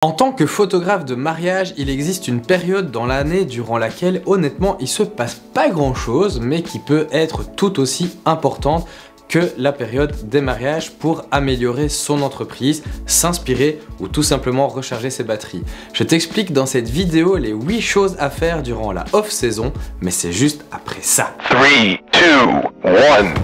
En tant que photographe de mariage, il existe une période dans l'année durant laquelle honnêtement il se passe pas grand chose, mais qui peut être tout aussi importante que la période des mariages pour améliorer son entreprise, s'inspirer ou tout simplement recharger ses batteries. Je t'explique dans cette vidéo les 8 choses à faire durant la off-saison, mais c'est juste après ça. 3, 2, 1.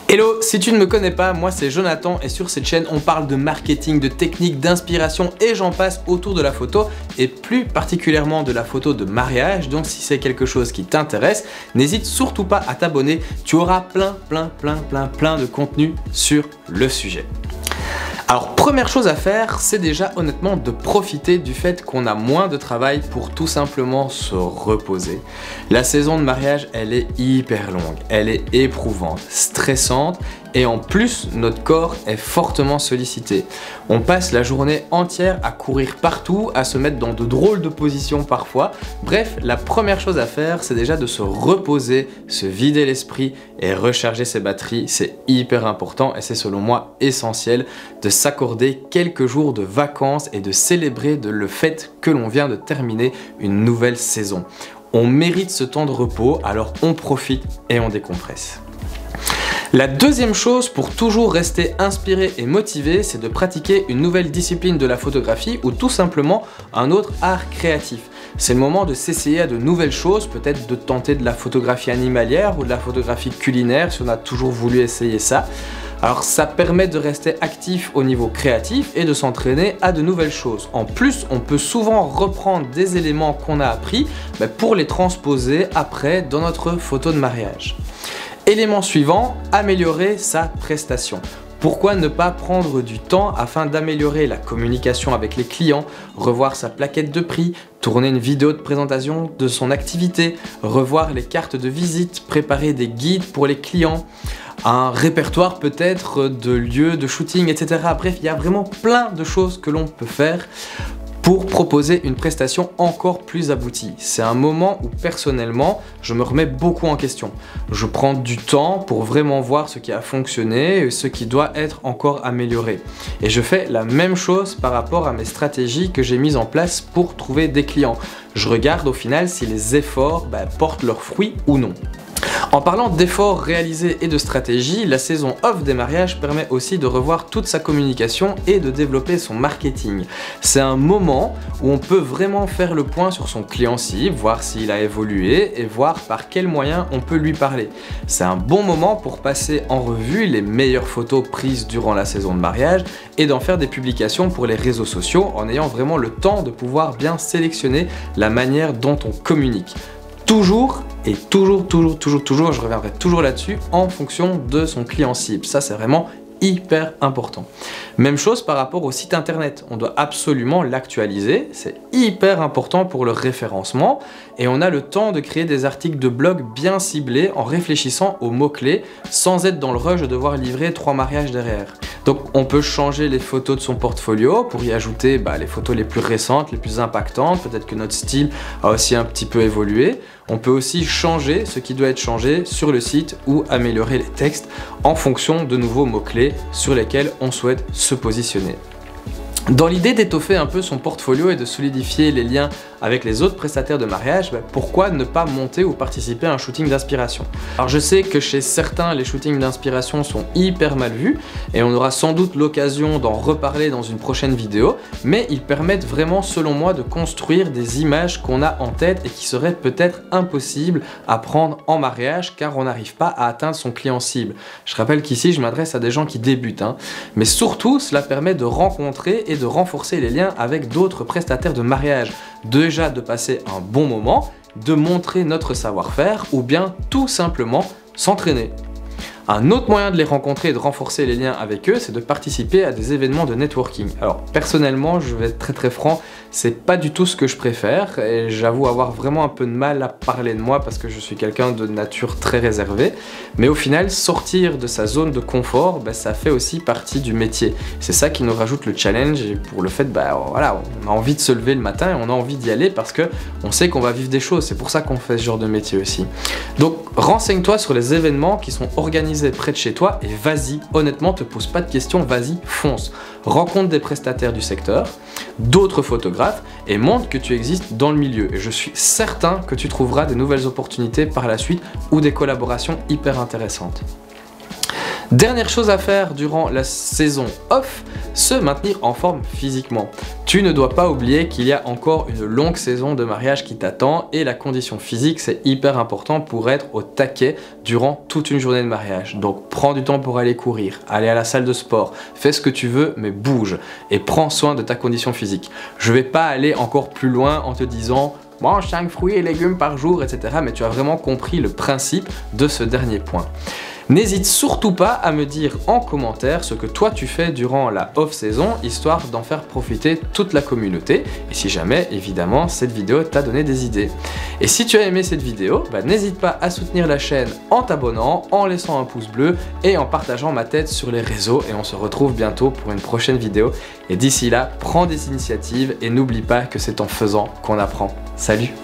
Hello, si tu ne me connais pas, moi c'est Jonathan et sur cette chaîne on parle de marketing, de techniques, d'inspiration et j'en passe autour de la photo et plus particulièrement de la photo de mariage. Donc si c'est quelque chose qui t'intéresse, n'hésite surtout pas à t'abonner, tu auras plein de contenu sur le sujet. Alors première chose à faire, c'est déjà honnêtement de profiter du fait qu'on a moins de travail pour tout simplement se reposer. La saison de mariage, elle est hyper longue, elle est éprouvante, stressante et en plus notre corps est fortement sollicité. On passe la journée entière à courir partout, à se mettre dans de drôles de positions parfois. Bref, la première chose à faire, c'est déjà de se reposer, se vider l'esprit et recharger ses batteries. C'est hyper important et c'est selon moi essentiel de s'accorder quelques jours de vacances et de célébrer le fait que l'on vient de terminer une nouvelle saison. On mérite ce temps de repos, alors on profite et on décompresse. La deuxième chose pour toujours rester inspiré et motivé, c'est de pratiquer une nouvelle discipline de la photographie ou tout simplement un autre art créatif. C'est le moment de s'essayer à de nouvelles choses, peut-être de tenter de la photographie animalière ou de la photographie culinaire si on a toujours voulu essayer ça. Alors ça permet de rester actif au niveau créatif et de s'entraîner à de nouvelles choses. En plus, on peut souvent reprendre des éléments qu'on a appris pour les transposer après dans notre photo de mariage. Élément suivant, améliorer sa prestation. Pourquoi ne pas prendre du temps afin d'améliorer la communication avec les clients, revoir sa plaquette de prix, tourner une vidéo de présentation de son activité, revoir les cartes de visite, préparer des guides pour les clients, un répertoire peut-être de lieux de shooting, etc. Bref, il y a vraiment plein de choses que l'on peut faire pour proposer une prestation encore plus aboutie. C'est un moment où personnellement, je me remets beaucoup en question. Je prends du temps pour vraiment voir ce qui a fonctionné et ce qui doit être encore amélioré. Et je fais la même chose par rapport à mes stratégies que j'ai mises en place pour trouver des clients. Je regarde au final si les efforts portent leurs fruits ou non. En parlant d'efforts réalisés et de stratégie, la saison off des mariages permet aussi de revoir toute sa communication et de développer son marketing. C'est un moment où on peut vraiment faire le point sur son client cible, voir s'il a évolué et voir par quels moyens on peut lui parler. C'est un bon moment pour passer en revue les meilleures photos prises durant la saison de mariage et d'en faire des publications pour les réseaux sociaux en ayant vraiment le temps de pouvoir bien sélectionner la manière dont on communique. Toujours, je reviendrai toujours là-dessus, en fonction de son client cible. Ça, c'est vraiment hyper important. Même chose par rapport au site internet, on doit absolument l'actualiser, c'est hyper important pour le référencement et on a le temps de créer des articles de blog bien ciblés en réfléchissant aux mots-clés sans être dans le rush de devoir livrer 3 mariages derrière. Donc on peut changer les photos de son portfolio pour y ajouter les photos les plus récentes, les plus impactantes, peut-être que notre style a aussi un petit peu évolué. On peut aussi changer ce qui doit être changé sur le site ou améliorer les textes en fonction de nouveaux mots-clés sur lesquels on souhaite se positionner. Dans l'idée d'étoffer un peu son portfolio et de solidifier les liens avec les autres prestataires de mariage, pourquoi ne pas monter ou participer à un shooting d'inspiration? Alors je sais que chez certains, les shootings d'inspiration sont hyper mal vus et on aura sans doute l'occasion d'en reparler dans une prochaine vidéo, mais ils permettent vraiment selon moi de construire des images qu'on a en tête et qui seraient peut-être impossibles à prendre en mariage car on n'arrive pas à atteindre son client cible. Je rappelle qu'ici je m'adresse à des gens qui débutent, mais surtout cela permet de rencontrer et de renforcer les liens avec d'autres prestataires de mariage. Déjà de passer un bon moment, de montrer notre savoir-faire ou bien tout simplement s'entraîner. Un autre moyen de les rencontrer et de renforcer les liens avec eux, c'est de participer à des événements de networking. Alors personnellement, je vais être très franc, c'est pas du tout ce que je préfère et j'avoue avoir vraiment un peu de mal à parler de moi parce que je suis quelqu'un de nature très réservée. Mais au final, sortir de sa zone de confort, ça fait aussi partie du métier. C'est ça qui nous rajoute le challenge et pour le fait, voilà, on a envie de se lever le matin et on a envie d'y aller parce que on sait qu'on va vivre des choses. C'est pour ça qu'on fait ce genre de métier aussi. Donc Renseigne-toi sur les événements qui sont organisés près de chez toi et vas-y, honnêtement, te pose pas de questions, vas-y, fonce. Rencontre des prestataires du secteur, d'autres photographes et montre que tu existes dans le milieu. Et je suis certain que tu trouveras des nouvelles opportunités par la suite ou des collaborations hyper intéressantes. Dernière chose à faire durant la saison off, se maintenir en forme physiquement. Tu ne dois pas oublier qu'il y a encore une longue saison de mariage qui t'attend et la condition physique c'est hyper important pour être au taquet durant toute une journée de mariage. Donc prends du temps pour aller courir, aller à la salle de sport, fais ce que tu veux mais bouge et prends soin de ta condition physique. Je vais pas aller encore plus loin en te disant mange 5 fruits et légumes par jour, etc. Mais tu as vraiment compris le principe de ce dernier point. N'hésite surtout pas à me dire en commentaire ce que toi tu fais durant la off-saison, histoire d'en faire profiter toute la communauté. Et si jamais, évidemment, cette vidéo t'a donné des idées. Et si tu as aimé cette vidéo, n'hésite pas à soutenir la chaîne en t'abonnant, en laissant un pouce bleu et en partageant ma tête sur les réseaux. Et on se retrouve bientôt pour une prochaine vidéo. Et d'ici là, prends des initiatives et n'oublie pas que c'est en faisant qu'on apprend. Salut!